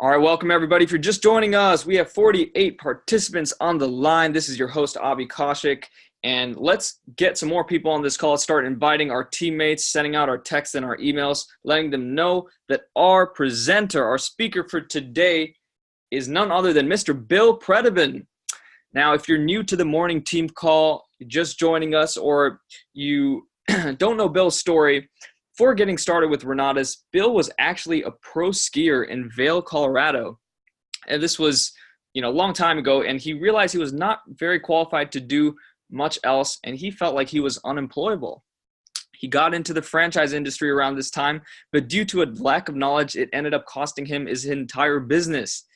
All right, welcome everybody. If you're just joining us, we have 48 participants on the line. This is your host, Avi Kaushik, and let's get some more people on this call. Start inviting our teammates, sending out our texts and our emails, letting them know that our presenter, our speaker for today is none other than Mr. Bill Predebon. Now, if you're new to the morning team call, just joining us, or you don't know Bill's story, before getting started with Renatus, Bill was actually a pro skier in Vail, Colorado. And this was, a long time ago, and he realized he was not very qualified to do much else, and he felt like he was unemployable. He got into the franchise industry around this time, but due to a lack of knowledge, it ended up costing him his entire business.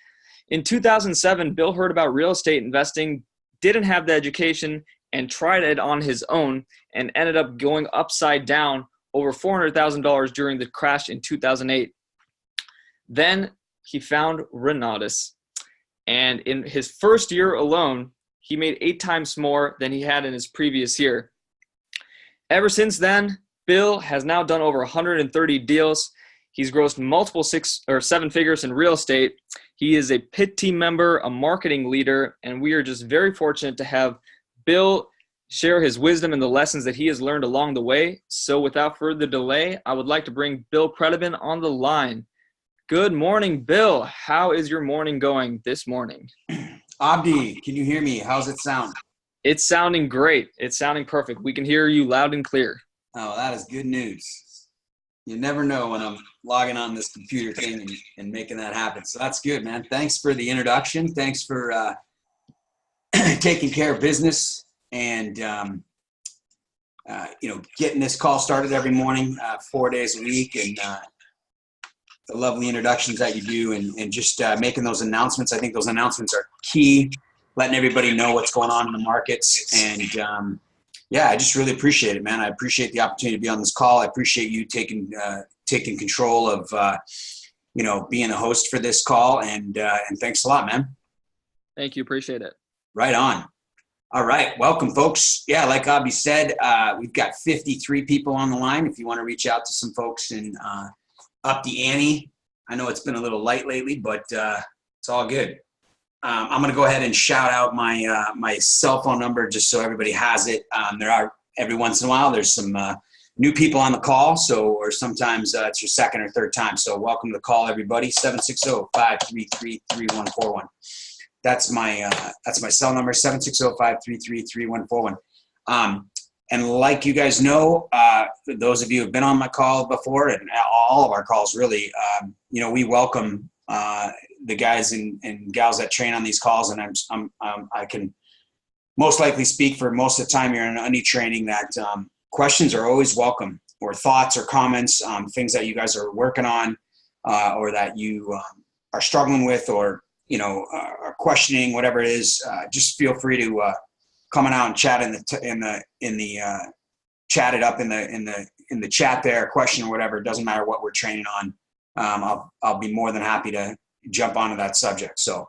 In 2007, Bill heard about real estate investing, didn't have the education, and tried it on his own, and ended up going upside down over $400,000 during the crash in 2008. Then he found Renatus, and in his first year alone, he made 8 times more than he had in his previous year. Ever since then, Bill has now done over 130 deals. He's grossed multiple 6 or 7 figures in real estate. He is a PIT team member, a marketing leader, and we are just very fortunate to have Bill share his wisdom and the lessons that he has learned along the way. So without further delay, I would like to bring Bill Predebon on the line. Good morning, Bill. How is your morning going this morning? Abdi, can you hear me? How's it sound? It's sounding great. It's sounding perfect. We can hear you loud and clear. Oh, that is good news. You never know when I'm logging on this computer thing and making that happen. So that's good, man. Thanks for the introduction. Thanks for taking care of business and, getting this call started every morning, 4 days a week, and the lovely introductions that you do and just making those announcements. I think those announcements are key, letting everybody know what's going on in the markets. And I just really appreciate it, man. I appreciate the opportunity to be on this call. I appreciate you taking control of, being a host for this call. And thanks a lot, man. Thank you. Appreciate it. Right on. All right. Welcome, folks. Yeah, like Abby said, we've got 53 people on the line. If you want to reach out to some folks and up the ante. I know it's been a little light lately, but it's all good. I'm going to go ahead and shout out my cell phone number just so everybody has it. There are, every once in a while, there's some new people on the call, or sometimes it's your second or third time. So welcome to the call, everybody. 760-533-3141. That's my cell number, 760-533-3141. And like you guys know, for those of you who've been on my call before, and all of our calls really, we welcome the guys and gals that train on these calls. And I can most likely speak for most of the time you're in any training that questions are always welcome, or thoughts or comments, things that you guys are working on, or that you are struggling with, or are questioning, whatever it is. Just feel free to come on out and chat in the chat it up in the chat there, question or whatever. It doesn't matter what we're training on. I'll be more than happy to jump onto that subject. So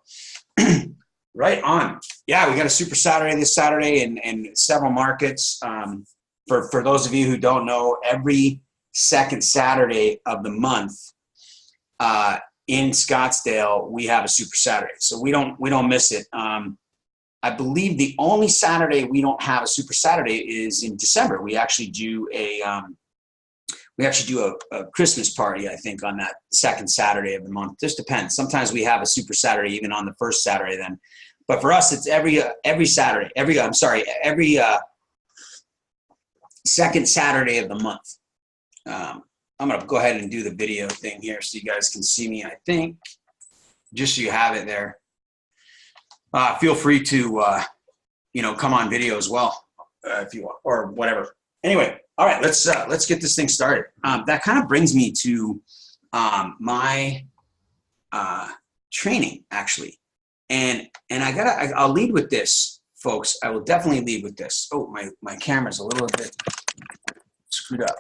right on. Yeah, we got a Super Saturday this Saturday in several markets. For those of you who don't know, every second Saturday of the month in Scottsdale, we have a Super Saturday. So we don't miss it. I believe the only Saturday we don't have a Super Saturday is in December. We actually do a Christmas party, I think, on that second Saturday of the month. Just depends. Sometimes we have a Super Saturday even on the first Saturday then. But for us, it's every Saturday. Every second Saturday of the month. I'm going to go ahead and do the video thing here so you guys can see me, I think, just so you have it there. Feel free to, come on video as well if you want, or whatever. Anyway, all right, let's get this thing started. That kind of brings me to my training, actually. And I'll lead with this, folks. I will definitely lead with this. Oh, my camera's a little bit screwed up.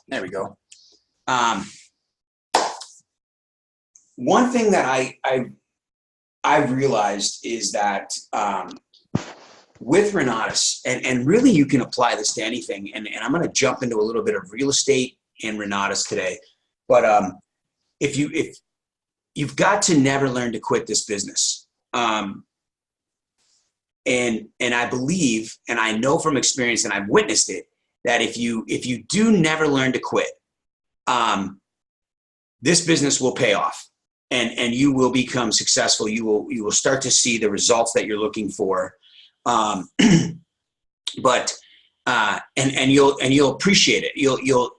There we go. One thing that I've realized is that with Renatus, and really you can apply this to anything, and I'm going to jump into a little bit of real estate and Renatus today. But if you've got to never learn to quit this business. And I believe, and I know from experience, and I've witnessed it, that if you do never learn to quit, this business will pay off, and you will become successful. You will start to see the results that you're looking for. But you'll appreciate it. You'll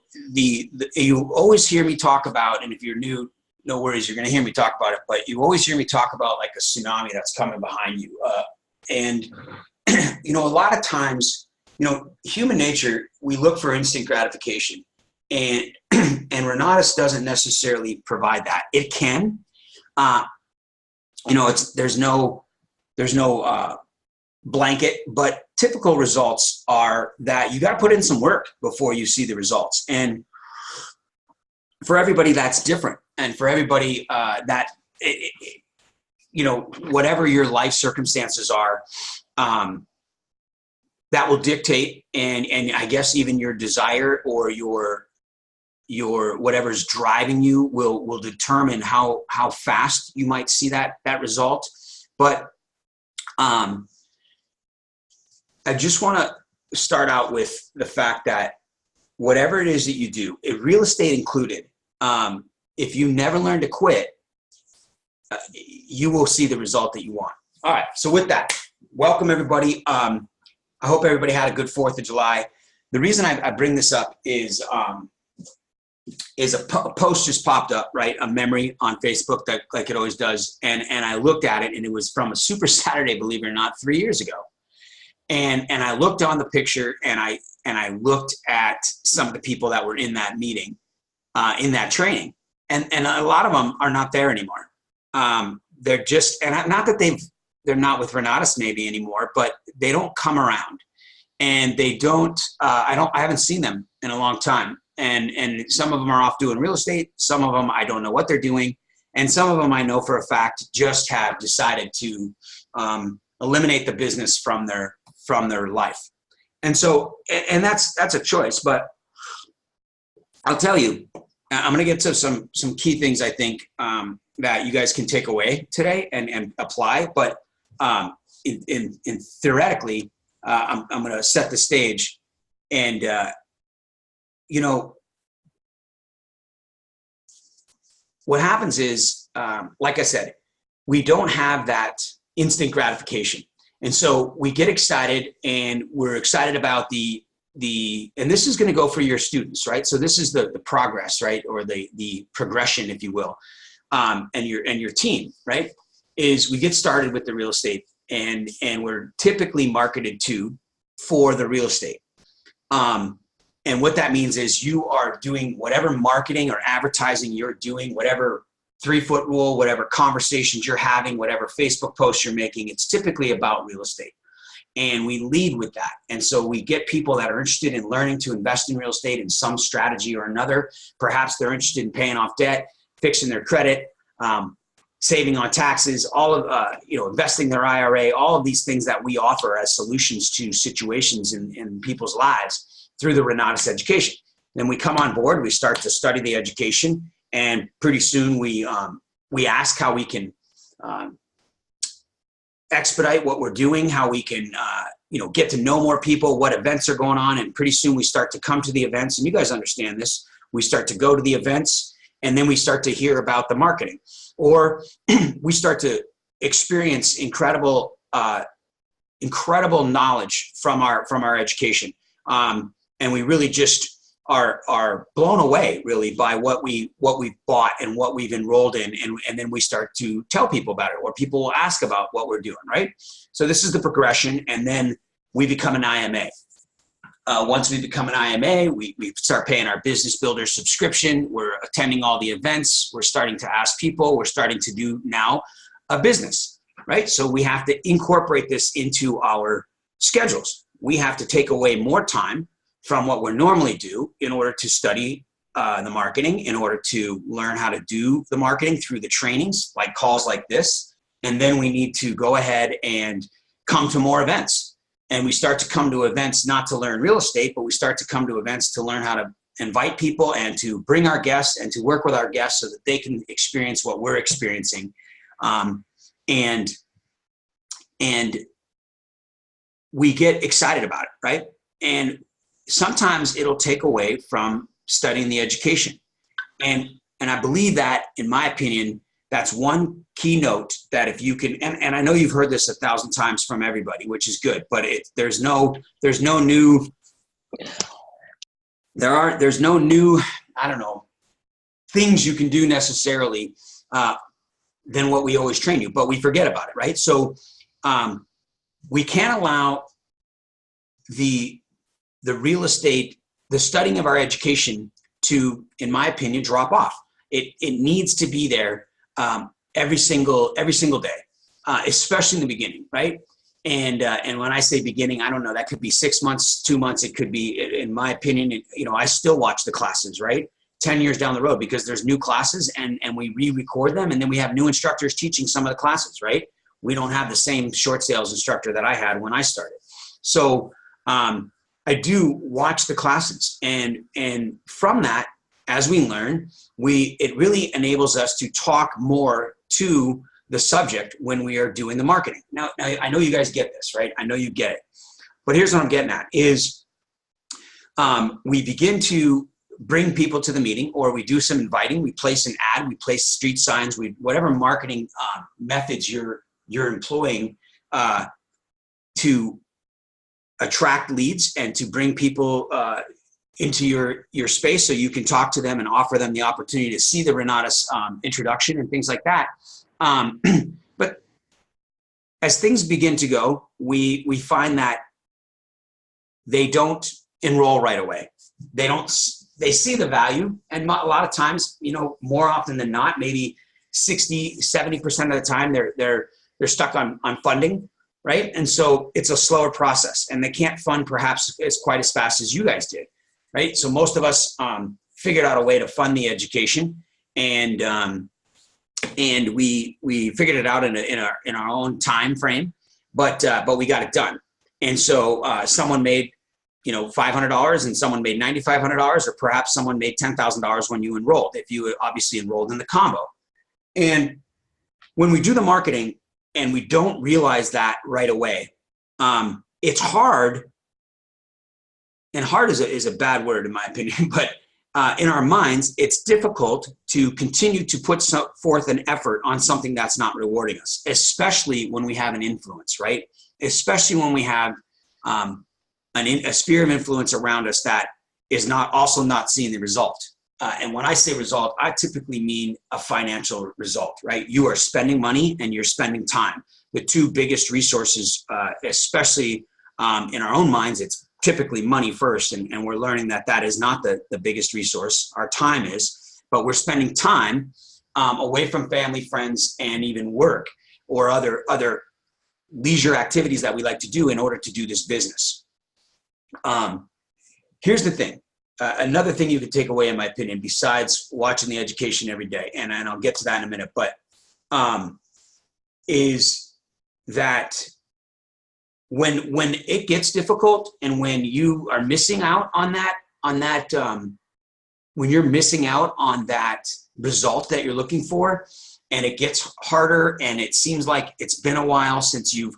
always hear me talk about, and if you're new, no worries, you're going to hear me talk about it, but you always hear me talk about like a tsunami that's coming behind you. And a lot of times, human nature, we look for instant gratification, and Renatus doesn't necessarily provide that. It can, there's no blanket, but typical results are that you got to put in some work before you see the results. And for everybody, that's different. And for everybody whatever your life circumstances are, that will dictate, and I guess even your desire or your whatever's driving you will determine how fast you might see that result. But I just want to start out with the fact that whatever it is that you do, real estate included, if you never learn to quit, you will see the result that you want. All right. So with that, welcome everybody. I hope everybody had a good 4th of July. The reason I bring this up is a post just popped up, right? A memory on Facebook that like it always does. And I looked at it, and it was from a Super Saturday, believe it or not, 3 years ago. And I looked on the picture, and I looked at some of the people that were in that meeting, in that training. And a lot of them are not there anymore. They're just, and not that they're not with Renatus maybe anymore, but they don't come around, and they don't, I haven't seen them in a long time. And some of them are off doing real estate. Some of them, I don't know what they're doing. And some of them I know for a fact just have decided to eliminate the business from their life. And so, and that's a choice, but I'll tell you, I'm going to get to some key things I think that you guys can take away today and apply. But in theoretically, I'm going to set the stage, and what happens is, like I said, we don't have that instant gratification. And so we get excited, and we're excited about and this is going to go for your students, right? So this is the progress, right? Or the progression, if you will. And your team, right? Is we get started with the real estate, and we're typically marketed for the real estate. And what that means is you are doing whatever marketing or advertising you're doing, whatever 3-foot rule, whatever conversations you're having, whatever Facebook posts you're making, it's typically about real estate. And we lead with that. And so we get people that are interested in learning to invest in real estate in some strategy or another. Perhaps they're interested in paying off debt, fixing their credit, saving on taxes, all of, investing their IRA, all of these things that we offer as solutions to situations in people's lives through the Renatus education. Then we come on board, we start to study the education, and pretty soon we ask how we can expedite what we're doing, how we can get to know more people, what events are going on, and pretty soon we start to come to the events. And you guys understand this. We start to go to the events, and then we start to hear about the marketing, or we start to experience incredible knowledge from our education, and we really just are blown away really by what we've bought and what we've enrolled in, and then we start to tell people about it, or people will ask about what we're doing, right? So this is the progression, and then we become an IMA. Once we become an IMA, we start paying our business builder subscription. We're attending all the events. We're starting to ask people. We're starting to do now a business, right? So we have to incorporate this into our schedules. We have to take away more time from what we normally do in order to study the marketing, in order to learn how to do the marketing through the trainings, like calls like this. And then we need to go ahead and come to more events. And we start to come to events not to learn real estate, but we start to come to events to learn how to invite people and to bring our guests and to work with our guests so that they can experience what we're experiencing. And we get excited about it, right? And sometimes it'll take away from studying the education. And I believe that, in my opinion, that's one keynote that if you can, and I know you've heard this 1,000 times from everybody, which is good, but there's no new, I don't know, things you can do necessarily than what we always train you, but we forget about it, right? So we can't allow the real estate, the studying of our education to, in my opinion, drop off. It needs to be there every single day, especially in the beginning, right? And when I say beginning, I don't know, that could be 6 months, 2 months. It could be, in my opinion, I still watch the classes, right? 10 years down the road, because there's new classes and we re-record them, and then we have new instructors teaching some of the classes, right? We don't have the same short sales instructor that I had when I started. So I do watch the classes, and from that, as we learn, it really enables us to talk more to the subject when we are doing the marketing. Now, I know you guys get this, right? I know you get it. But here's what I'm getting at is we begin to bring people to the meeting, or we do some inviting. We place an ad, we place street signs, whatever marketing methods you're employing to attract leads and to bring people into your space so you can talk to them and offer them the opportunity to see the Renatus introduction and things like that. But as things begin to go, we find that they don't enroll right away. They see the value, and a lot of times, more often than not, maybe 60, 70% of the time, they're stuck on funding, right? And so it's a slower process, and they can't fund perhaps quite as fast as you guys did, right? So most of us figured out a way to fund the education, and we figured it out in our own time frame, but we got it done. And so someone made $500 and someone made $9,500, or perhaps someone made $10,000 when you enrolled, if you obviously enrolled in the combo. And when we do the marketing and we don't realize that right away, it's hard, and hard is a bad word in my opinion, but in our minds, it's difficult to continue to put forth an effort on something that's not rewarding us, especially when we have an influence, right? Especially when we have a sphere of influence around us that is also not seeing the result. And when I say result, I typically mean a financial result, right? You are spending money and you're spending time. The two biggest resources, especially in our own minds, it's typically money first. And we're learning that is not the biggest resource. Our time is, but we're spending time away from family, friends, and even work or other leisure activities that we like to do in order to do this business. Here's the thing. Another thing you could take away, in my opinion, besides watching the education every day, and I'll get to that in a minute, but is that when it gets difficult and when you are missing out on that, when you're missing out on that result that you're looking for, and it gets harder and it seems like it's been a while since you've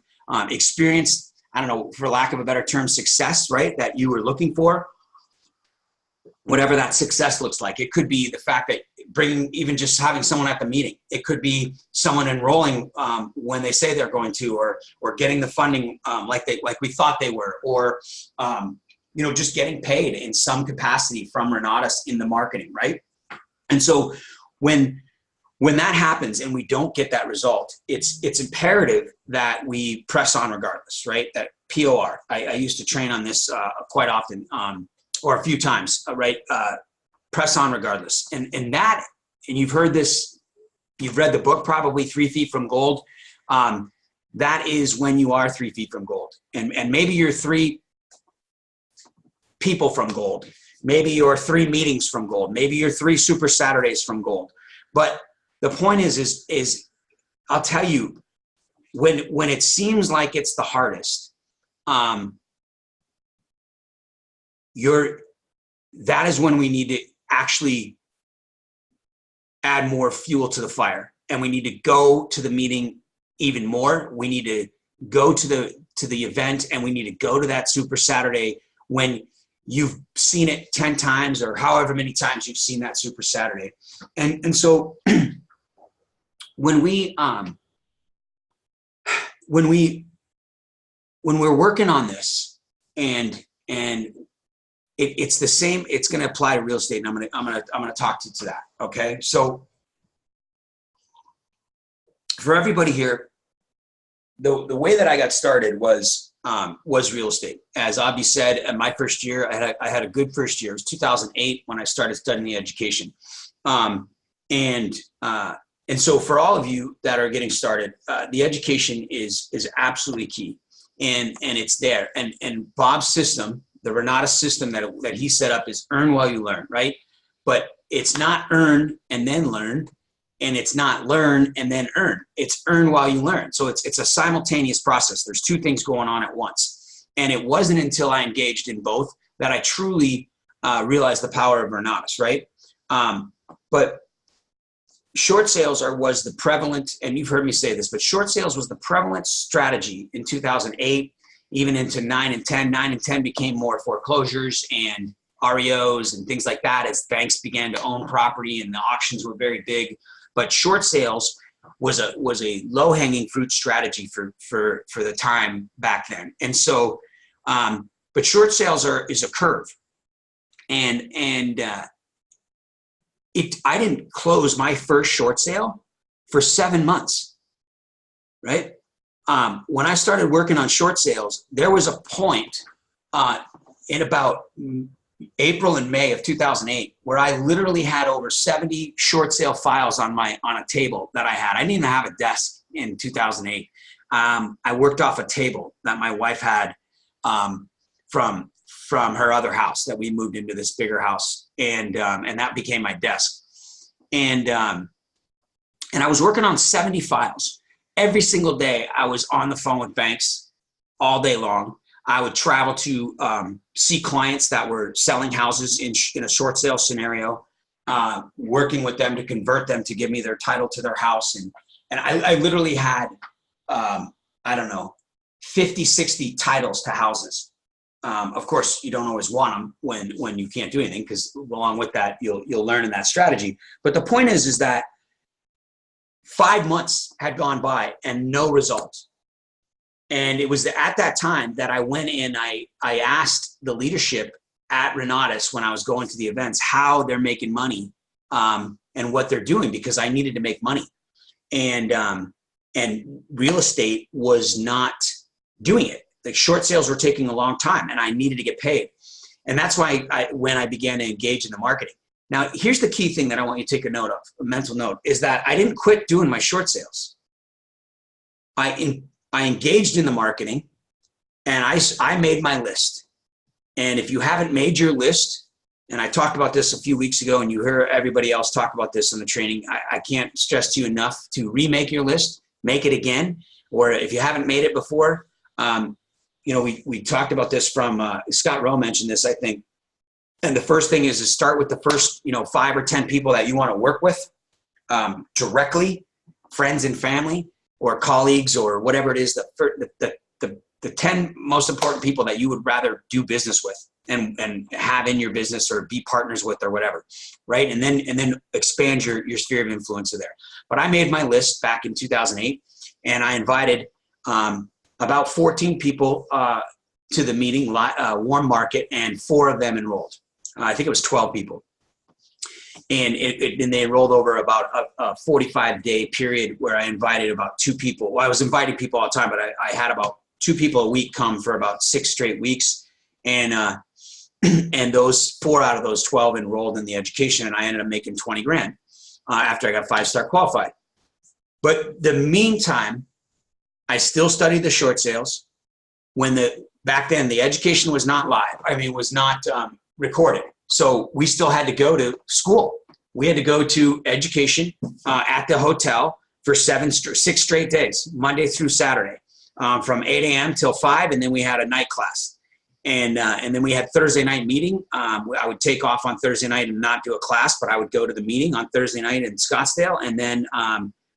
experienced, I don't know, for lack of a better term, success, right, that you were looking for, whatever that success looks like. It could be the fact that even just having someone at the meeting. It could be someone enrolling when they say they're going to, or getting the funding like we thought they were, or just getting paid in some capacity from Renatus in the marketing, right? And so when that happens and we don't get that result, it's imperative that we press on regardless, right? That POR. I used to train on this quite often, or a few times, right? Press on regardless. And you've heard this, you've read the book probably, 3 Feet from Gold. That is when you are 3 feet from gold. And maybe you're 3 people from gold. Maybe you're 3 meetings from gold. Maybe you're 3 Super Saturdays from gold. But the point is I'll tell you, when it seems like it's the hardest, that is when we need to actually add more fuel to the fire, and we need to go to the meeting even more. We need to go to the event, and we need to go to that Super Saturday when you've seen it 10 times or however many times you've seen that Super Saturday. And so when we're working on this, and it's the same, it's going to apply to real estate, and I'm going to talk to that. Okay. So for everybody here, the way that I got started was real estate. As Abhi said, in my first year, I had a good first year. It was 2008 when I started studying the education. And so for all of you that are getting started, the education is absolutely key, and it's there. And Bob's system, the Renata system that he set up, is earn while you learn, right? But it's not earn and then learn, and it's not learn and then earn. It's earn while you learn. So it's a simultaneous process. There's two things going on at once. And it wasn't until I engaged in both that I truly realized the power of Renatus, right? But short sales was the prevalent, and you've heard me say this, but short sales was the prevalent strategy in 2008, even into 9 and 10. 9 and 10 became more foreclosures and REOs and things like that as banks began to own property and the auctions were very big. But short sales was a low-hanging fruit strategy for the time back then. And so, but short sales is a curve, and I didn't close my first short sale for 7 months, right? When I started working on short sales, there was a point in about April and May of 2008 where I literally had over 70 short sale files on a table that I had. I didn't even have a desk in 2008. I worked off a table that my wife had from her other house that we moved into this bigger house, and that became my desk. And I was working on 70 files. Every single day I was on the phone with banks all day long. I would travel to see clients that were selling houses in a short sale scenario, working with them to convert them to give me their title to their house. And I literally had, 50, 60 titles to houses. Of course, you don't always want them when you can't do anything, because along with that, you'll learn in that strategy. But the point is that 5 months had gone by and no results. And it was at that time that I went in, I asked the leadership at Renatus when I was going to the events how they're making money and what they're doing, because I needed to make money. And real estate was not doing it. Like, short sales were taking a long time and I needed to get paid. And that's why when I began to engage in the marketing. Now, here's the key thing that I want you to take a note of, a mental note, is that I didn't quit doing my short sales. I engaged in the marketing, and I made my list. And if you haven't made your list, and I talked about this a few weeks ago, and you hear everybody else talk about this in the training, I can't stress to you enough to remake your list, make it again. Or if you haven't made it before, we talked about this from Scott Rowe mentioned this, I think. And the first thing is to start with the first 5 or 10 people that you want to work with directly, friends and family, or colleagues, or whatever it is, the 10 most important people that you would rather do business with and have in your business or be partners with or whatever, right? And then expand your sphere of influence there. But I made my list back in 2008, and I invited about 14 people to the meeting, warm market, and 4 of them enrolled. I think it was 12 people. And they enrolled over about a 45-day period where I invited about 2 people. Well, I was inviting people all the time, but I had about 2 people a week come for about 6 straight weeks. And those 4 out of those 12 enrolled in the education, and I ended up making 20 grand after I got 5-star qualified. But the meantime, I still studied the short sales. Back then the education was not live. Was not recorded. So we still had to go to school. We had to go to education at the hotel for 6 straight days, Monday through Saturday, from 8 a.m. till 5, and then we had a night class. And then we had Thursday night meeting. I would take off on Thursday night and not do a class, but I would go to the meeting on Thursday night in Scottsdale. And then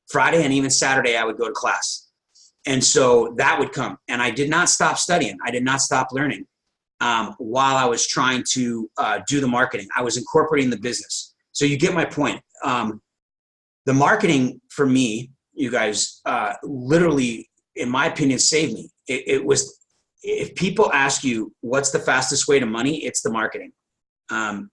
Friday and even Saturday, I would go to class. And so that would come. And I did not stop studying. I did not stop learning while I was trying to do the marketing. I was incorporating the business. So you get my point. The marketing for me, you guys, literally, in my opinion, saved me. It was, if people ask you what's the fastest way to money, it's the marketing. I'm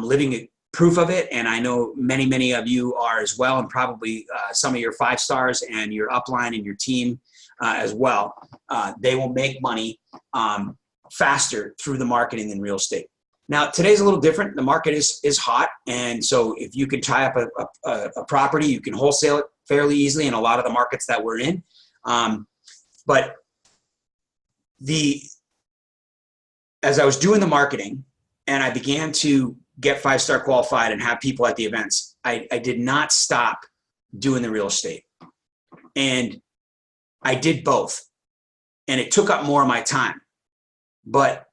living proof of it, and I know many of you are as well, and probably some of your 5 stars and your upline and your team as well. They will make money faster through the marketing than real estate. Now, today's a little different. The market is hot, and so if you can tie up a property, you can wholesale it fairly easily in a lot of the markets that we're in. But as I was doing the marketing and I began to get 5-star qualified and have people at the events, I did not stop doing the real estate. And I did both. And it took up more of my time. But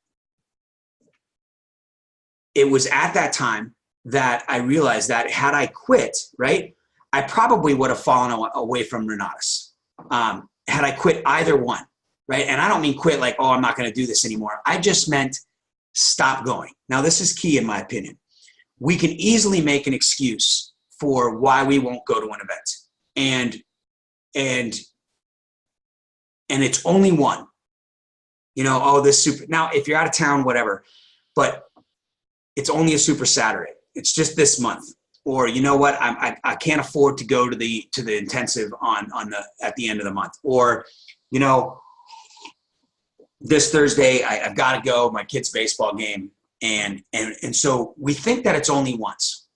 it was at that time that I realized that had I quit, right, I probably would have fallen away from Renatus. Had I quit either one, right? And I don't mean quit like, oh, I'm not going to do this anymore. I just meant stop going. Now, this is key in my opinion. We can easily make an excuse for why we won't go to an event. And it's only one. You know, oh, this super. Now, if you're out of town, whatever, but it's only a super Saturday. It's just this month. Or you know what? I can't afford to go to the intensive at the end of the month. Or, you know, this Thursday I've got to go my kid's baseball game, and so we think that it's only once.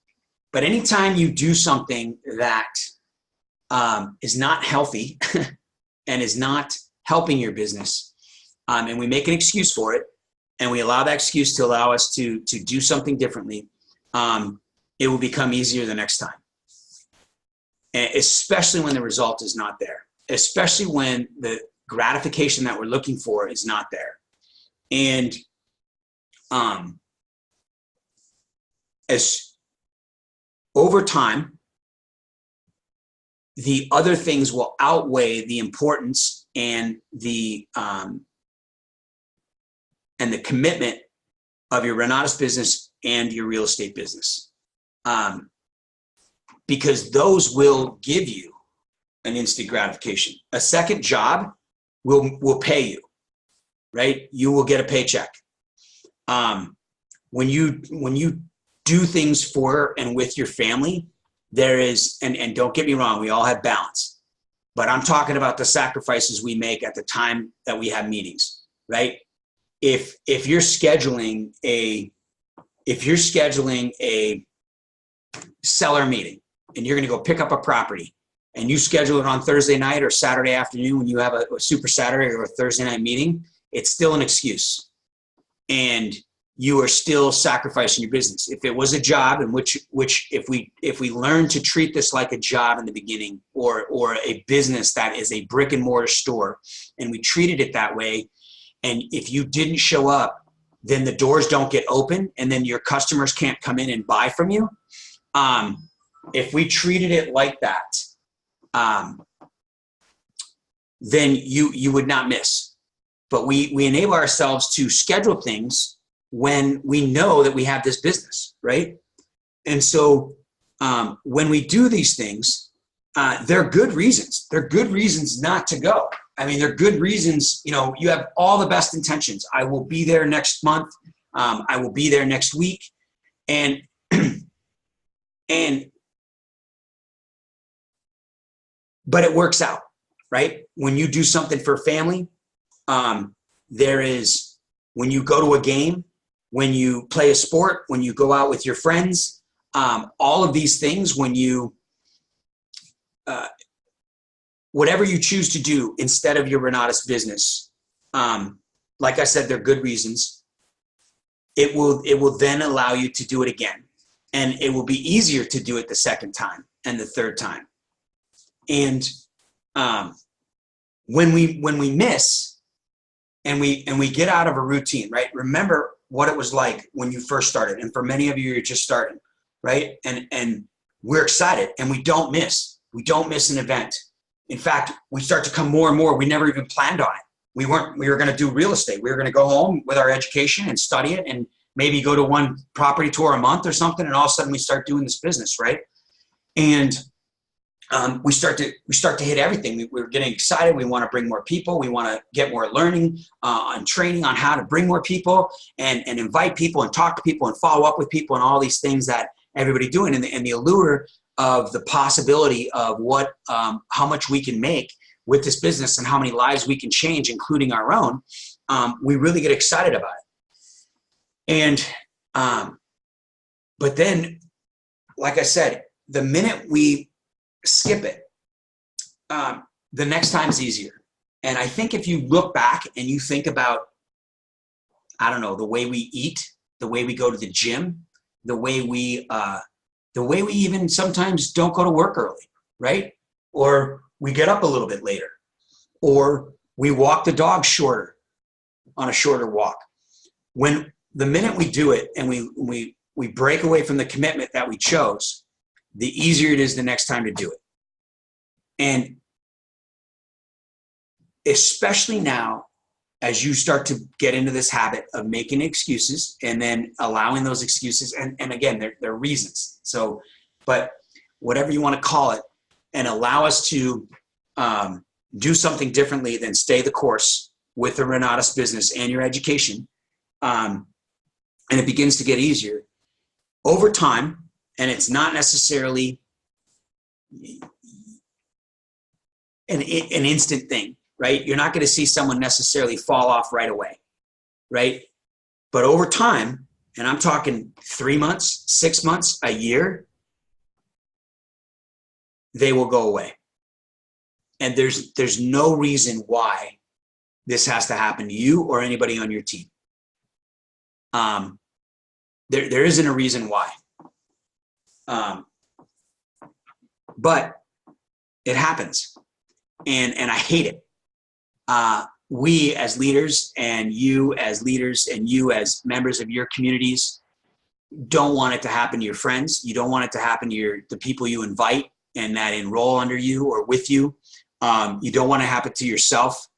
But anytime you do something that is not healthy and is not helping your business, and we make an excuse for it, and we allow that excuse to allow us to do something differently, it will become easier the next time. And especially when the result is not there, especially when the gratification that we're looking for is not there. And as over time, the other things will outweigh the importance and the commitment of your Renatus business and your real estate business. Because those will give you an instant gratification. A second job will pay you, right? You will get a paycheck. When you do things for and with your family, there is, and don't get me wrong, we all have balance, but I'm talking about the sacrifices we make at the time that we have meetings, right? If you're scheduling a seller meeting and you're going to go pick up a property and you schedule it on Thursday night or Saturday afternoon when you have a super Saturday or a Thursday night meeting, it's still an excuse. And you are still sacrificing your business. If it was a job, in which if we learn to treat this like a job in the beginning, or a business that is a brick and mortar store, and we treated it that way, and if you didn't show up, then the doors don't get open, and then your customers can't come in and buy from you. If we treated it like that, then you would not miss. But we enable ourselves to schedule things when we know that we have this business, right? And so when we do these things, they're good reasons. They're good reasons not to go. I mean, they're good reasons. You know, you have all the best intentions. I will be there next month. I will be there next week. And but it works out, right? When you do something for family, when you go to a game, when you play a sport, when you go out with your friends, all of these things, when you, whatever you choose to do instead of your Renatus business, like I said, they're good reasons. It will then allow you to do it again. And it will be easier to do it the second time and the third time. And when we miss, and we get out of a routine, right? Remember what it was like when you first started. And for many of you, you're just starting, right? And we're excited, and we don't miss an event. In fact, we start to come more and more. We never even planned on it. We were going to do real estate. We were going to go home with our education and study it, and maybe go to one property tour a month or something. And all of a sudden we start doing this business, right? And we start to hit everything. We're getting excited. We want to bring more people. We want to get more learning and training on how to bring more people and invite people and talk to people and follow up with people and all these things that everybody doing. And the allure of the possibility of what, how much we can make with this business and how many lives we can change, including our own, we really get excited about it. And, but then, like I said, the minute we skip it, the next time's easier. And I think if you look back and you think about, I don't know, the way we eat, the way we go to the gym, the way we even sometimes don't go to work early, right? Or we get up a little bit later, or we walk the dog shorter on a shorter walk. When the minute we do it and we break away from the commitment that we chose, the easier it is the next time to do it. And especially now, as you start to get into this habit of making excuses and then allowing those excuses, and again, they're reasons. So, but whatever you want to call it, and allow us to do something differently than stay the course with the Renatus business and your education. And it begins to get easier over time. And it's not necessarily an instant thing, right? You're not going to see someone necessarily fall off right away, right? But over time, and I'm talking 3 months, 6 months, a year, they will go away. And there's no reason why this has to happen to you or anybody on your team. There isn't a reason why. But it happens, and I hate it. We as leaders, and you as leaders, and you as members of your communities, don't want it to happen to your friends. You don't want it to happen to the people you invite and that enroll under you or with you. You don't want it to happen to yourself,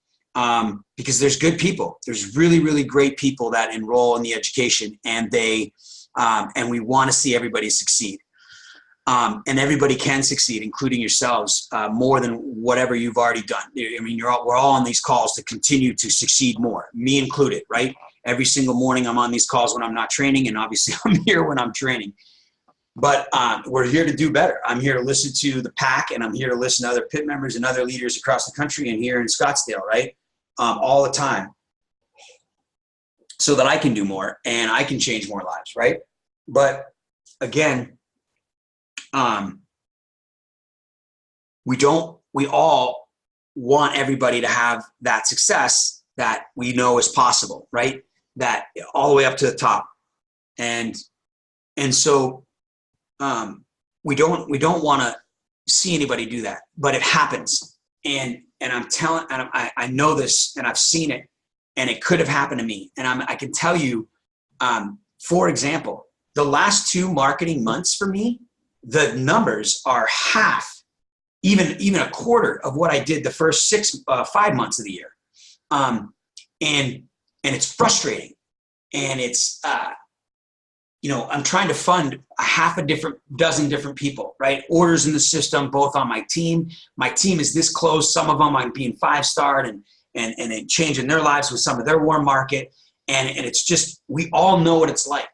because there's good people. There's really, really great people that enroll in the education, and and we want to see everybody succeed. And everybody can succeed, including yourselves, more than whatever you've already done. I mean, we're all on these calls to continue to succeed more, me included, right? Every single morning I'm on these calls when I'm not training, and obviously I'm here when I'm training. But we're here to do better. I'm here to listen to the pack, and I'm here to listen to other pit members and other leaders across the country and here in Scottsdale, right? All the time, so that I can do more and I can change more lives, right? But again, we all want everybody to have that success that we know is possible, right? That all the way up to the top. And so, we don't want to see anybody do that, but it happens. And I know this, and I've seen it, and it could have happened to me. And I can tell you, for example, the last 2 marketing months for me, the numbers are half, even a quarter of what I did the first 5 months of the year. And it's frustrating. And it's, I'm trying to fund a dozen different people, right? Orders in the system, both on my team. My team is this close. Some of them I'm being 5-starred and changing their lives with some of their warm market. And it's just, we all know what it's like.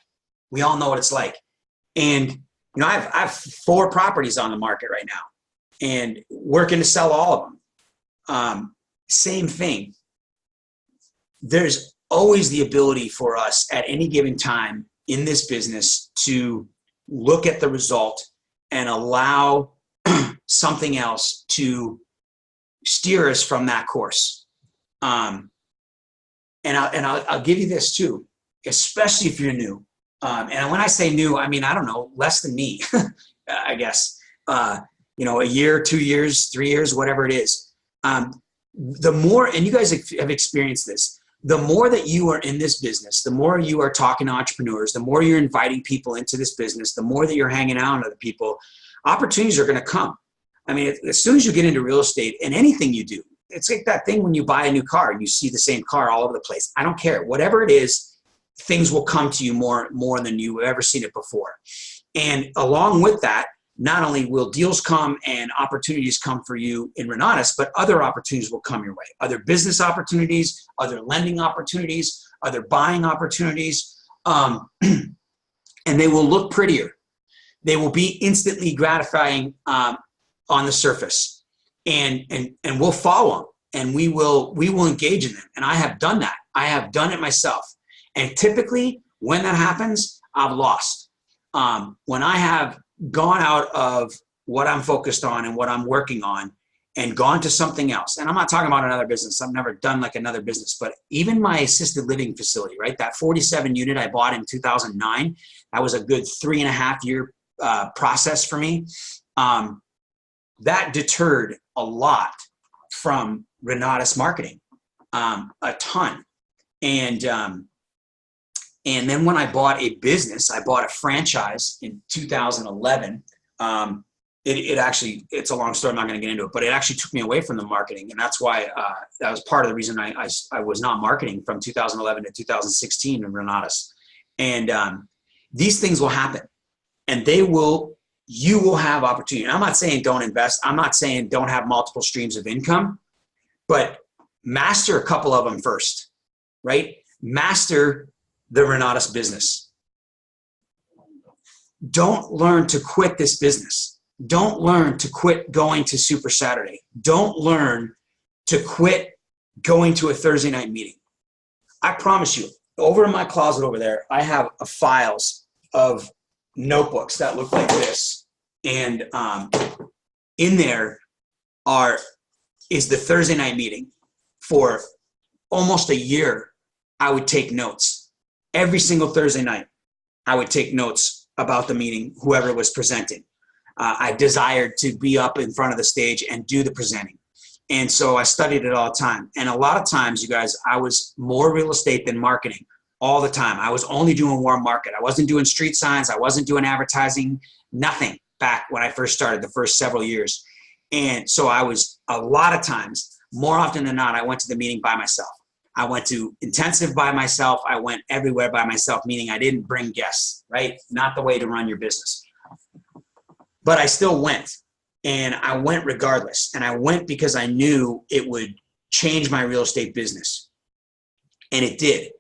We all know what it's like. And, I have 4 properties on the market right now and working to sell all of them. Same thing. There's always the ability for us at any given time in this business to look at the result and allow something else to steer us from that course. And I'll give you this too, especially if you're new. And when I say new, I mean, I don't know, less than me, I guess, a year, 2 years, 3 years, whatever it is. The more, and you guys have experienced this, the more that you are in this business, the more you are talking to entrepreneurs, the more you're inviting people into this business, the more that you're hanging out with other people, opportunities are going to come. I mean, as soon as you get into real estate and anything you do, it's like that thing when you buy a new car and you see the same car all over the place. I don't care. Whatever it is, things will come to you more than you've ever seen it before. And along with that, not only will deals come and opportunities come for you in Renatus, but other opportunities will come your way. Other business opportunities, other lending opportunities, other buying opportunities. And they will look prettier. They will be instantly gratifying on the surface. And we'll follow them, and we will engage in them. And I have done that. I have done it myself. And typically when that happens, I've lost. When I have gone out of what I'm focused on and what I'm working on and gone to something else. And I'm not talking about another business. I've never done like another business, but even my assisted living facility, right? That 47 unit I bought in 2009, that was a good 3.5 year process for me. That deterred a lot from Renatus marketing, a ton. And then when I bought a business, I bought a franchise in 2011. It actually, it's a long story. I'm not going to get into it, but it actually took me away from the marketing. And that's why that was part of the reason I was not marketing from 2011 to 2016 in Renatus. And these things will happen, and you will have opportunity. And I'm not saying don't invest. I'm not saying don't have multiple streams of income, but master a couple of them first, right? Master the Renatus business. Don't learn to quit this business. Don't learn to quit going to Super Saturday. Don't learn to quit going to a Thursday night meeting. I promise you, over in my closet over there, I have files of notebooks that look like this. And in there is the Thursday night meeting. For almost a year, I would take notes. Every single Thursday night, I would take notes about the meeting, whoever was presenting. I desired to be up in front of the stage and do the presenting. And so I studied it all the time. And a lot of times, you guys, I was more real estate than marketing all the time. I was only doing warm market. I wasn't doing street signs. I wasn't doing advertising, nothing back when I first started the first several years. And so I was, a lot of times, more often than not, I went to the meeting by myself. I went to intensive by myself. I went everywhere by myself, meaning I didn't bring guests, right? Not the way to run your business. But I still went, and I went regardless. And I went because I knew it would change my real estate business. And it did.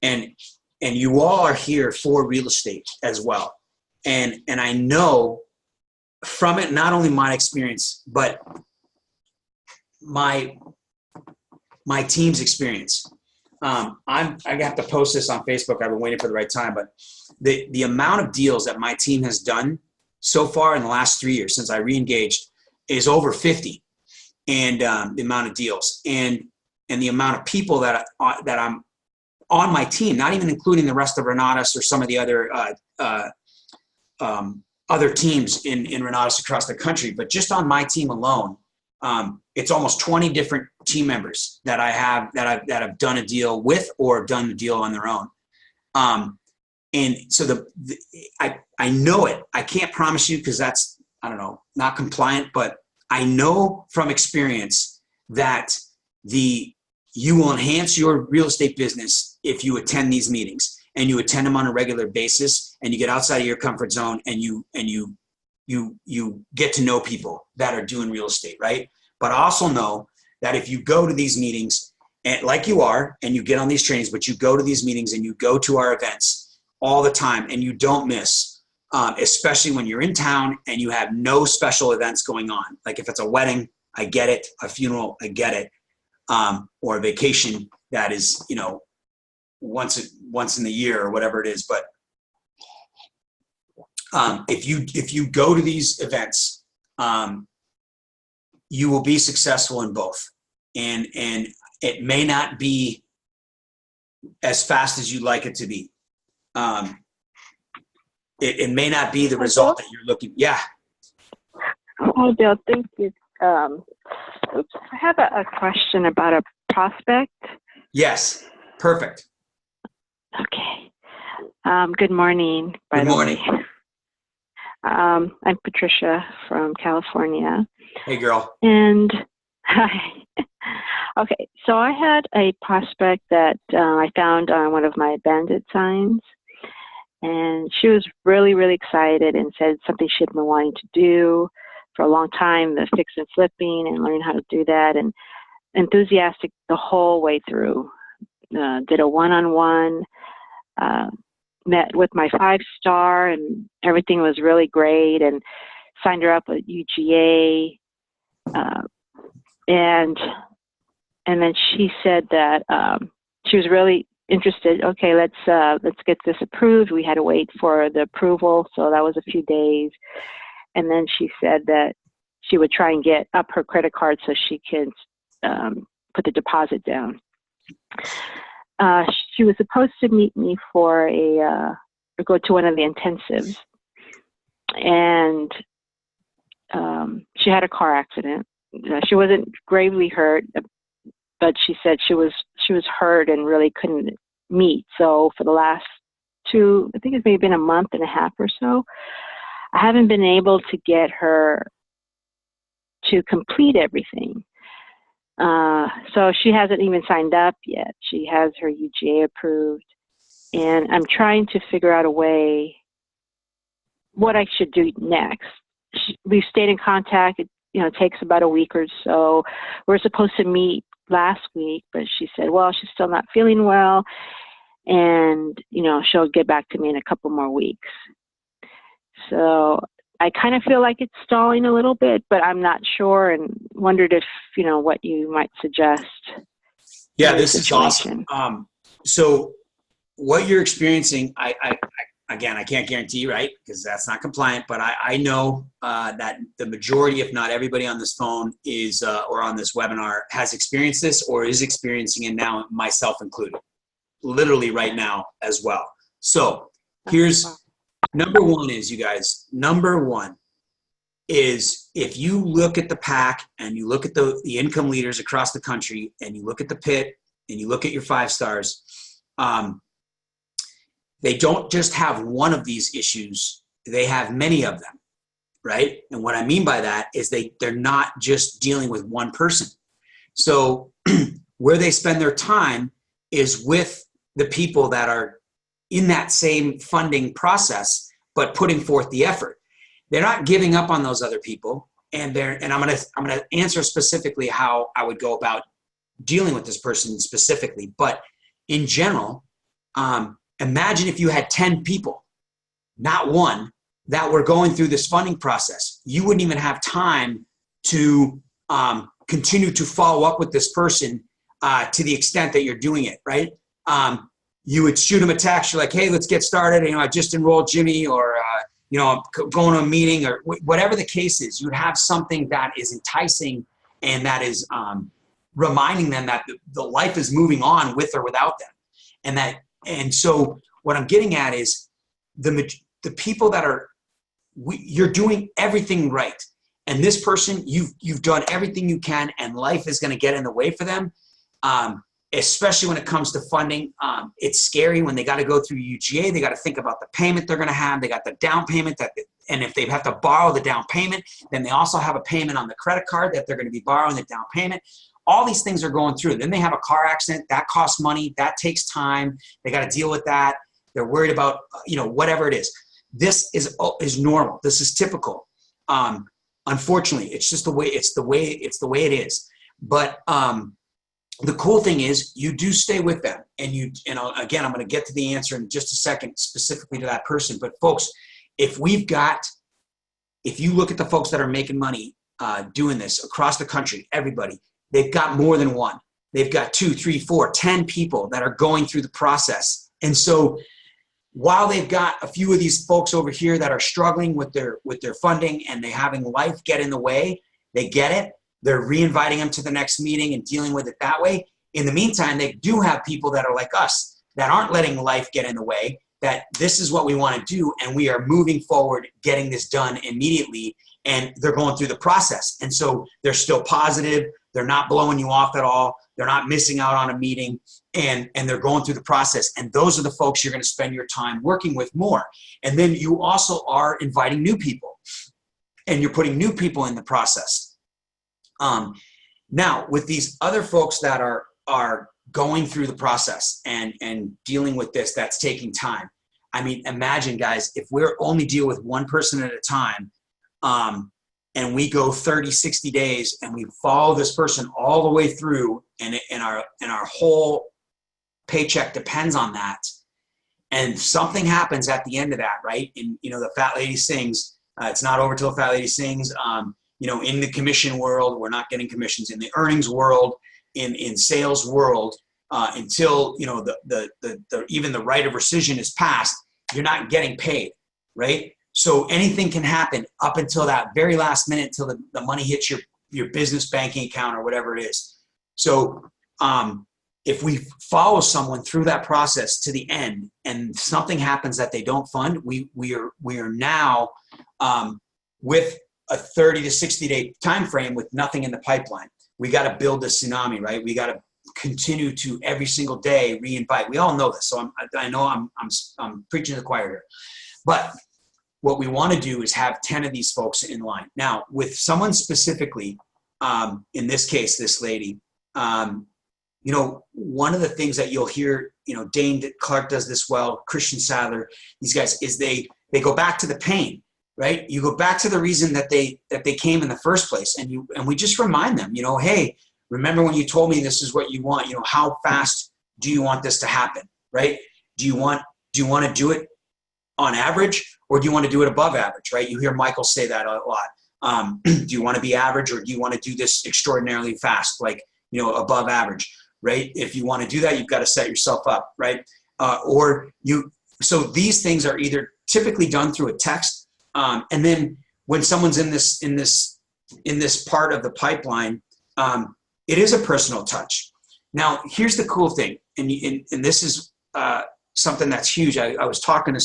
And you all are here for real estate as well. And I know from it, not only my experience, but my team's experience. I have to post this on Facebook. I've been waiting for the right time, but the amount of deals that my team has done so far in the last 3 years since I re-engaged is over 50. And the amount of deals and the amount of people that I'm on my team, not even including the rest of Renatus or some of the other teams in Renatus across the country, but just on my team alone, it's almost 20 different team members that I have that have done a deal with or done a deal on their own. And so I know it. I can't promise you because that's, I don't know, not compliant, but I know from experience that you will enhance your real estate business if you attend these meetings and you attend them on a regular basis and you get outside of your comfort zone and you get to know people that are doing real estate, right? But I also know that if you go to these meetings, and like you are, and you get on these trainings, but you go to these meetings and you go to our events all the time and you don't miss, especially when you're in town and you have no special events going on. Like if it's a wedding, I get it. A funeral, I get it. Or a vacation that is, once in the year or whatever it is. But if you go to these events, you will be successful in both. And it may not be as fast as you'd like it to be. It may not be the result that you're looking. Yeah. Hi, Bill. Thank you. I have a question about a prospect. Yes. Perfect. Okay. Good morning, by Good the morning. way. I'm Patricia from California. Hey, girl. And hi. Okay, so I had a prospect that I found on one of my bandit signs. And she was really, really excited and said something she'd been wanting to do for a long time, the fix and flipping and learning how to do that, and enthusiastic the whole way through. Did a one-on-one, met with my 5-star, and everything was really great, and signed her up with UGA. And then she said that she was really interested. Okay, let's get this approved. We had to wait for the approval, so that was a few days. And then she said that she would try and get up her credit card so she could put the deposit down. She was supposed to meet me for go to one of the intensives, and she had a car accident. She wasn't gravely hurt, but she said she was hurt and really couldn't meet. So for the last I think it's maybe been a month and a half or so, I haven't been able to get her to complete everything. So she hasn't even signed up yet. She has her UGA approved, and I'm trying to figure out a way what I should do next. We've stayed in contact. It takes about a week or so. We're supposed to meet last week, but she said, well, she's still not feeling well, and she'll get back to me in a couple more weeks. So I kind of feel like it's stalling a little bit, but I'm not sure, and wondered if what you might suggest. Yeah, this is awesome. So what you're experiencing, I can't guarantee, right? Because that's not compliant, but I know that the majority, if not everybody on this phone is, or on this webinar, has experienced this or is experiencing it now, myself included, literally right now as well. So here's number one is, you guys, number one is, if you look at the pack and you look at the income leaders across the country, and you look at the pit and you look at your 5 stars, they don't just have one of these issues, they have many of them, right? And what I mean by that is they're not just dealing with one person. So where they spend their time is with the people that are in that same funding process, but putting forth the effort. They're not giving up on those other people. And I'm gonna answer specifically how I would go about dealing with this person specifically. But in general, imagine if you had 10 people, not one, that were going through this funding process. You wouldn't even have time to continue to follow up with this person to the extent that you're doing it, right? You would shoot them a text. You're like, hey, let's get started. I just enrolled Jimmy, or I'm going to a meeting, or whatever the case is. You would have something that is enticing and that is reminding them that the life is moving on with or without them. And so what I'm getting at is the people that you're doing everything right. And this person, you've done everything you can, and life is going to get in the way for them. Especially when it comes to funding. It's scary when they got to go through UGA. They got to think about the payment they're going to have. They got the down payment and if they have to borrow the down payment, then they also have a payment on the credit card that they're going to be borrowing the down payment. All these things are going through. Then they have a car accident that costs money. That takes time. They got to deal with that. They're worried about, whatever it is. This is normal. This is typical. Unfortunately, it's just the way it is. But the cool thing is, you do stay with them, and again, I'm going to get to the answer in just a second, specifically to that person. But folks, if you look at the folks that are making money doing this across the country, everybody, they've got more than one. They've got 2, 3, 4, 10 people that are going through the process. And so while they've got a few of these folks over here that are struggling with their funding, and they're having life get in the way, they get it. They're re-inviting them to the next meeting and dealing with it that way. In the meantime, they do have people that are like us, that aren't letting life get in the way, that this is what we want to do, and we are moving forward, getting this done immediately, and they're going through the process. And so they're still positive. They're not blowing you off at all. they're not missing out on a meeting, and they're going through the process. And those are the folks you're going to spend your time working with more. And then you also are inviting new people, and you're putting new people in the process. Now, with these other folks that are going through the process and dealing with this, that's taking time. I mean, imagine, guys, if we're only deal with one person at a time, and we go 30, 60 days and we follow this person all the way through, and our whole paycheck depends on that. And something happens at the end of that, right? And, the fat lady sings, it's not over till the fat lady sings. In the commission world, we're not getting commissions. In the earnings world, in sales world, until, even the right of rescission is passed, you're not getting paid, right? So anything can happen up until that very last minute, until the money hits your business banking account or whatever it is. So if we follow someone through that process to the end and something happens that they don't fund, we are now with a 30 to 60 day time frame with nothing in the pipeline. We got to build the tsunami, right? We got to continue to every single day re-invite. We all know this, so I know I'm preaching to the choir here, but what we want to do is have 10 of these folks in line. Now, with someone specifically, in this case, this lady, one of the things that you'll hear, Dane Clark does this well, Christian Sadler, these guys, is they go back to the pain, right? You go back to the reason that they came in the first place, and we just remind them, hey, remember when you told me this is what you want? How fast do you want this to happen, right? Do you want to do it on average, or do you want to do it above average, right? You hear Michael say that a lot. Do you want to be average, or do you want to do this extraordinarily fast, like, above average, right? If you want to do that, you've got to set yourself up, right? So these things are either typically done through a text, and then when someone's in this part of the pipeline, it is a personal touch. Now, here's the cool thing, and this is something that's huge. I was talking to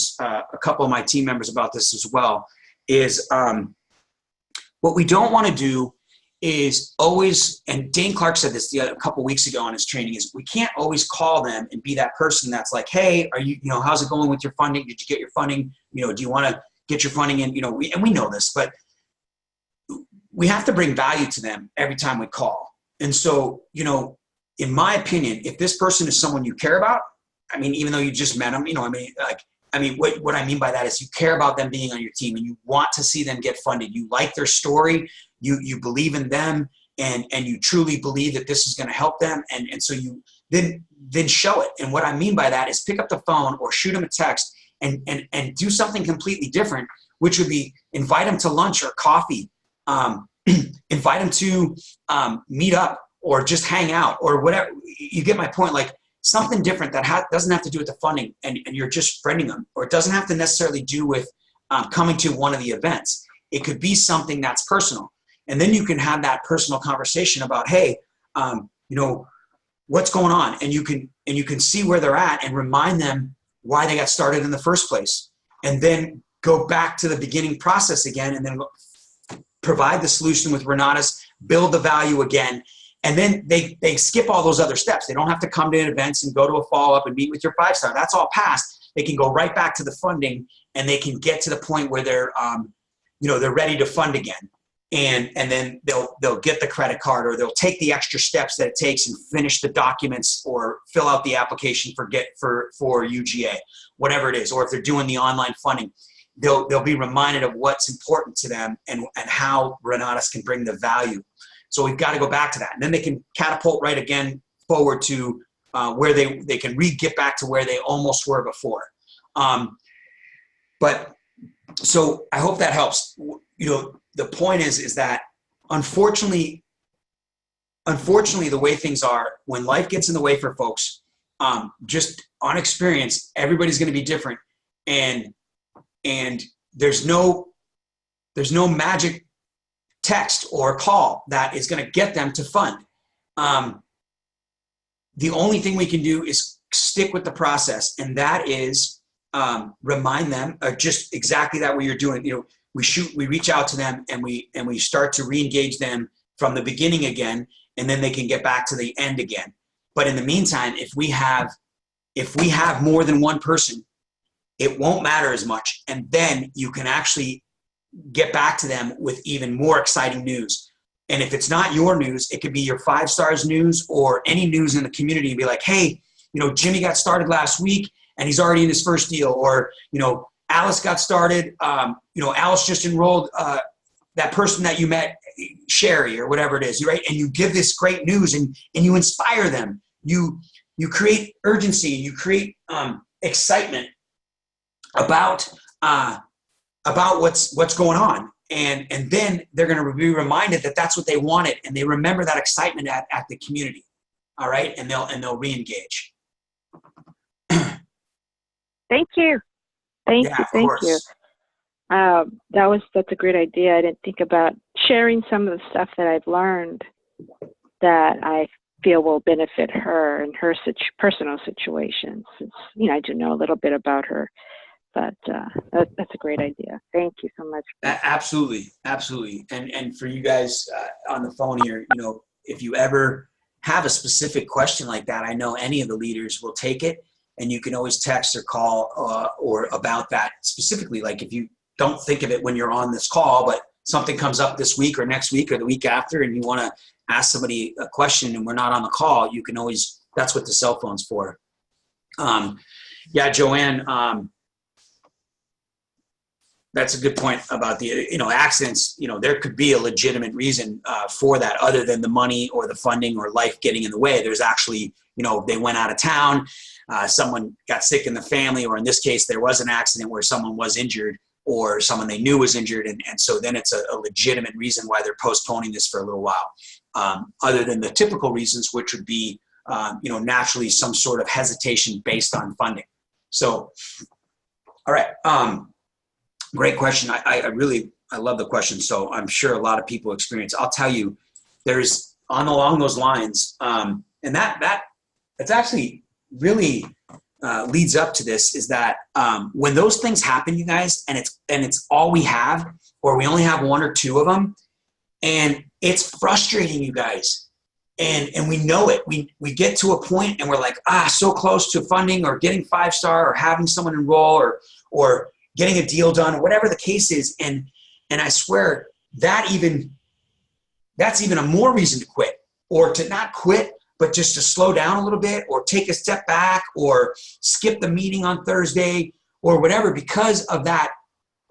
a couple of my team members about this as well, is what we don't want to do is always, and Dane Clark said this a couple of weeks ago on his training, is we can't always call them and be that person that's like, hey, are you, how's it going with your funding? Did you get your funding? Do you want to get your funding in? And we know this, but we have to bring value to them every time we call. And so, in my opinion, if this person is someone you care about, I mean, even though you just met them, what I mean by that is you care about them being on your team, and you want to see them get funded. You like their story, you believe in them, and you truly believe that this is going to help them. And so you then show it. And what I mean by that is pick up the phone or shoot them a text and do something completely different, which would be invite them to lunch or coffee, invite them to meet up or just hang out or whatever. You get my point. Like, something different that doesn't have to do with the funding, and you're just friending them, or it doesn't have to necessarily do with coming to one of the events. It could be something that's personal. And then you can have that personal conversation about, hey, what's going on? And you can see where they're at and remind them why they got started in the first place. And then go back to the beginning process again, and then provide the solution with Renatus, build the value again. And then they skip all those other steps. They don't have to come to events and go to a follow-up and meet with your 5-star. That's all past. They can go right back to the funding, and they can get to the point where they're ready to fund again. And then they'll get the credit card, or they'll take the extra steps that it takes and finish the documents or fill out the application for UGA, whatever it is. Or if they're doing the online funding, they'll be reminded of what's important to them and how Renatus can bring the value. So we've got to go back to that. And then they can catapult right again forward to where they can get back to where they almost were before. But so I hope that helps. The point is that unfortunately, the way things are, when life gets in the way for folks, just on experience, everybody's going to be different. And there's no magic text or call that is going to get them to fund. The only thing we can do is stick with the process, and that is remind them just exactly that what you're doing. We reach out to them, and we start to re-engage them from the beginning again, and then they can get back to the end again. But in the meantime, if we have more than one person, it won't matter as much. And then you can actually get back to them with even more exciting news. And if it's not your news, it could be your 5 stars news or any news in the community, and be like, hey, Jimmy got started last week and he's already in his first deal. Or, Alice got started. Alice just enrolled that person that you met, Sherry, or whatever it is, right? And you give this great news, and you inspire them. You create urgency. You create excitement about what's going on. And then they're going to be reminded that that's what they wanted, and they remember that excitement at the community. All right, and they'll re-engage. Thank you. Thank you. That's a great idea. I didn't think about sharing some of the stuff that I've learned that I feel will benefit her in her personal situation. Since I do know a little bit about her, but that's a great idea. Thank you so much. Absolutely. And for you guys on the phone here, if you ever have a specific question like that, I know any of the leaders will take it, and you can always text or call or about that specifically. Like if you don't think of it when you're on this call, but something comes up this week or next week or the week after, and you want to ask somebody a question and we're not on the call, you can always, that's what the cell phone's for. Joanne, that's a good point about the, accidents. There could be a legitimate reason for that other than the money or the funding or life getting in the way. There's actually, they went out of town, someone got sick in the family, or in this case, there was an accident where someone was injured or someone they knew was injured. And so then it's a legitimate reason why they're postponing this for a little while. Other than the typical reasons, which would be, naturally some sort of hesitation based on funding. So, all right. Great question. I love the question. So I'm sure a lot of people experience. I'll tell you, there's along those lines, and that's actually really leads up to this, is that when those things happen, you guys, and it's all we have, or we only have 1 or 2 of them, and it's frustrating, you guys, and we know it. We get to a point and we're like, so close to funding or getting 5-star or having someone enroll or getting a deal done, or whatever the case is. And I swear that's even a more reason to quit, or to not quit, but just to slow down a little bit, or take a step back, or skip the meeting on Thursday, or whatever, because of that,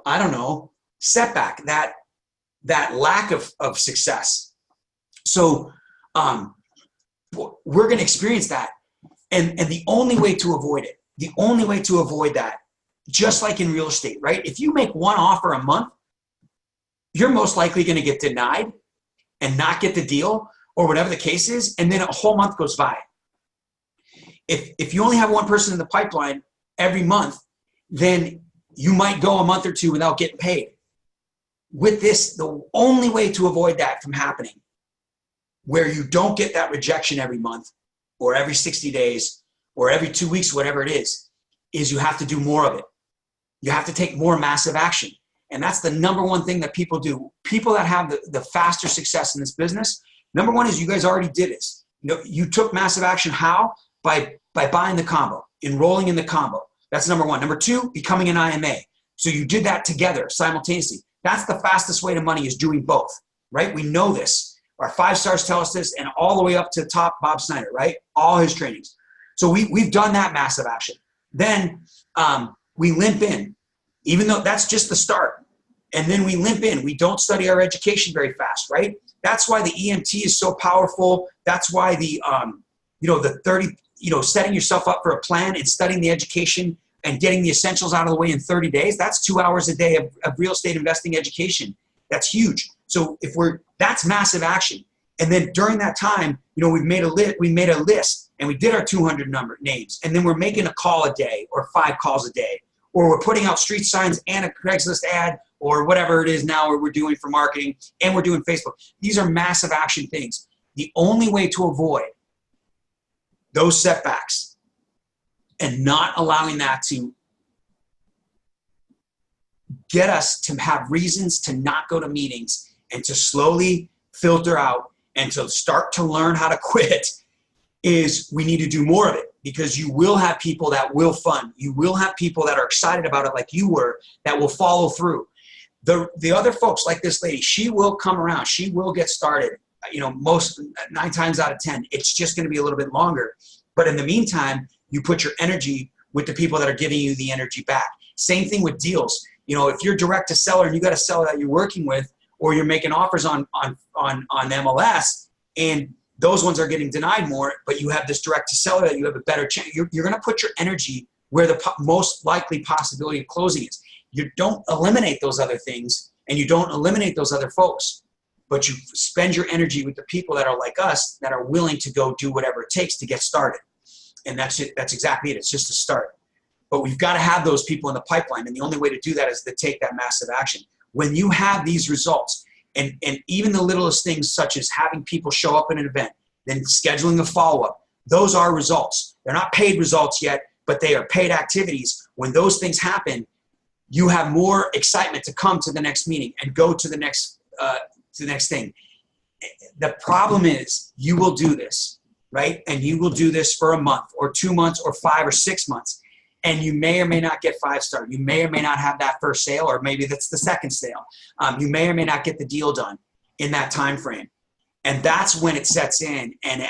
I don't know, setback, that lack of success. So we're going to experience that. And the only way to avoid that, just like in real estate, right? If you make 1 offer a month, you're most likely going to get denied and not get the deal, or whatever the case is, and then a whole month goes by. If you only have 1 person in the pipeline every month, then you might go a month or 2 without getting paid. With this, the only way to avoid that from happening, where you don't get that rejection every month or every 60 days or every 2 weeks, whatever it is you have to do more of it. You have to take more massive action. And that's the number one thing that people do. People that have the faster success in this business, number one is you guys already did this. You took massive action. How? By buying the combo, enrolling in the combo. That's number one. Number 2, becoming an IMA. So you did that together simultaneously. That's the fastest way to money, is doing both, right? We know this. Our 5 stars tell us this, and all the way up to the top, Bob Snyder, right? All his trainings. So we've done that massive action. Then we limp in, even though that's just the start. And then we limp in. We don't study our education very fast, right? That's why the EMT is so powerful. That's why the 30, setting yourself up for a plan and studying the education and getting the essentials out of the way in 30 days. That's 2 hours a day of real estate investing education. That's huge. So that's massive action. And then during that time, we made a list and we did our 200 names. And then we're making a call a day or 5 calls a day, or we're putting out street signs and a Craigslist ad, or whatever it is now, or we're doing for marketing, and we're doing Facebook. These are massive action things. The only way to avoid those setbacks and not allowing that to get us to have reasons to not go to meetings and to slowly filter out and to start to learn how to quit is we need to do more of it, because you will have people that will fund. You will have people that are excited about it like you were, that will follow through. The other folks like this lady, she will come around. She will get started. Most 9 times out of 10, it's just going to be a little bit longer. But in the meantime, you put your energy with the people that are giving you the energy back. Same thing with deals. If you're direct to seller and you got a seller that you're working with, or you're making offers on MLS, and those ones are getting denied more, but you have this direct to seller that you have a better chance. You're going to put your energy where the most likely possibility of closing is. You don't eliminate those other things, and you don't eliminate those other folks, but you spend your energy with the people that are like us, that are willing to go do whatever it takes to get started. And that's it. That's exactly it. It's just a start. But we've got to have those people in the pipeline. And the only way to do that is to take that massive action. When you have these results, and even the littlest things such as having people show up at an event, then scheduling a follow-up, those are results. They're not paid results yet, but they are paid activities. When those things happen, you have more excitement to come to the next meeting and go to the next thing. The problem is you will do this, right? And you will do this for a month or 2 months or 5 or 6 months. And you may or may not get 5-star. You may or may not have that first sale, or maybe that's the second sale. You may or may not get the deal done in that time frame. And that's when it sets in. And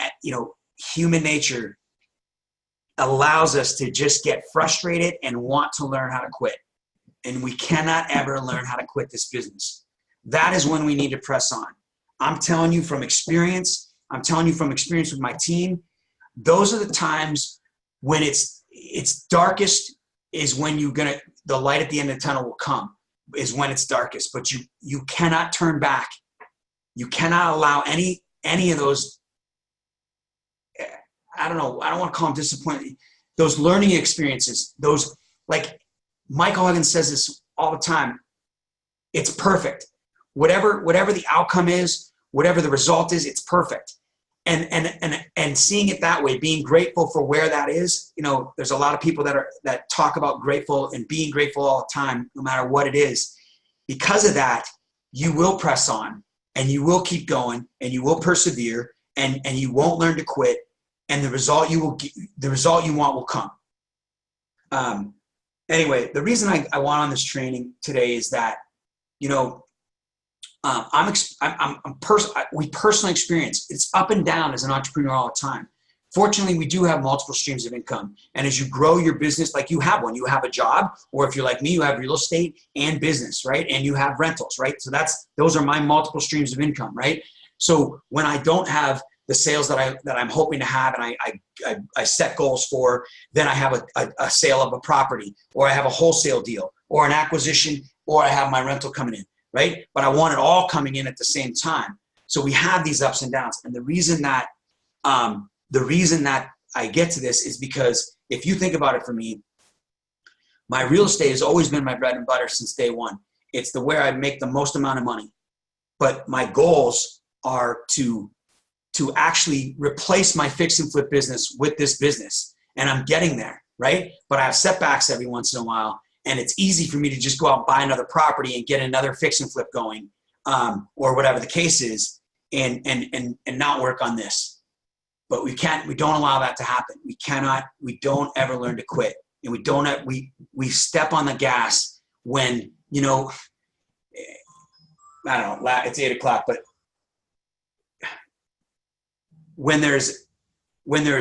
human nature allows us to just get frustrated and want to learn how to quit. And we cannot ever learn how to quit this business. That is when we need to press on. I'm telling you from experience. I'm telling you from experience with my team. Those are the times when it's darkest, is when the light at the end of the tunnel will come, is when it's darkest. But you cannot turn back. You cannot allow any of those, I don't want to call them disappointment, those learning experiences, those, like Michael Huggins says this all the time, it's perfect. Whatever the outcome is, whatever the result is, it's perfect. And seeing it that way, being grateful for where that is, there's a lot of people that talk about grateful and being grateful all the time, no matter what it is. Because of that, you will press on, and you will keep going, and you will persevere, and you won't learn to quit, and the result you want will come. Anyway, the reason I want on this training today is that, we personally experience it's up and down as an entrepreneur all the time. Fortunately, we do have multiple streams of income. And as you grow your business, like you have one, you have a job, or if you're like me, you have real estate and business, right? And you have rentals, right? So those are my multiple streams of income, right? So when I don't have the sales that I'm hoping to have, and I set goals for, then I have a sale of a property, or I have a wholesale deal, or an acquisition, or I have my rental coming in, right? But I want it all coming in at the same time. So we have these ups and downs. And the reason that I get to this is because if you think about it, for me, my real estate has always been my bread and butter since day one. It's where I make the most amount of money. But my goals are to actually replace my fix and flip business with this business. And I'm getting there, right? But I have setbacks every once in a while. And it's easy for me to just go out and buy another property and get another fix and flip going, or whatever the case is, and not work on this. But we don't allow that to happen. We don't ever learn to quit. And we step on the gas when, I don't know, it's 8 o'clock, but when there's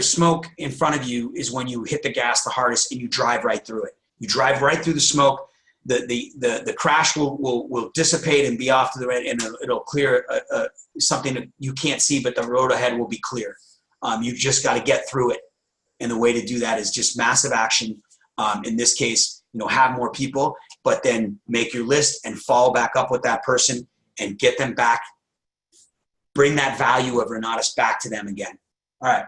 smoke in front of you is when you hit the gas the hardest and you drive right through it. You drive right through the smoke. The crash will dissipate and be off to the right, and it'll clear something that you can't see, but the road ahead will be clear. You've just got to get through it. And the way to do that is just massive action. In this case, have more people, but then make your list and follow back up with that person and get them back. Bring that value of Renatus back to them again. All right.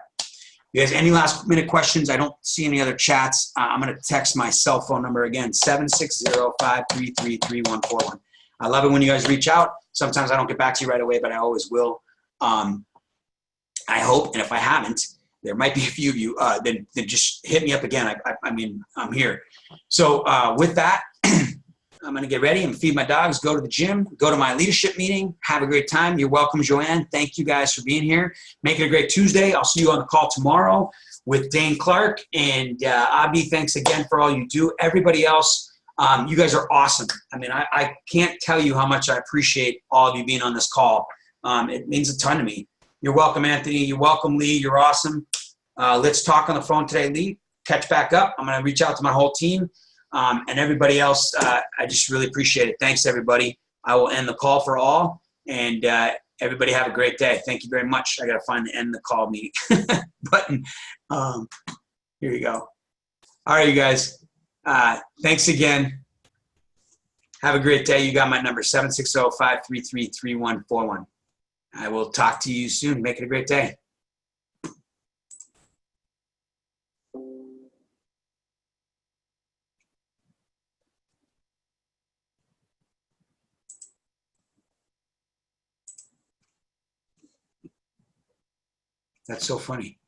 You guys, any last minute questions? I don't see any other chats. I'm going to text my cell phone number again, 760-533-3141. I love it when you guys reach out. Sometimes I don't get back to you right away, but I always will. I hope, and if I haven't, there might be a few of you, then just hit me up again. I mean, I'm here. So with that, I'm going to get ready and feed my dogs, go to the gym, go to my leadership meeting. Have a great time. You're welcome, Joanne. Thank you guys for being here. Make it a great Tuesday. I'll see you on the call tomorrow with Dane Clark. And Abby, thanks again for all you do. Everybody else, you guys are awesome. I mean, I can't tell you how much I appreciate all of you being on this call. It means a ton to me. You're welcome, Anthony. You're welcome, Lee. You're awesome. Let's talk on the phone today, Lee. Catch back up. I'm going to reach out to my whole team. And everybody else, I just really appreciate it. Thanks, everybody. I will end the call for all. And everybody have a great day. Thank you very much. I got to find the end the call meeting button. Here you go. All right, you guys. Thanks again. Have a great day. You got my number, 760-533-3141. I will talk to you soon. Make it a great day. That's so funny.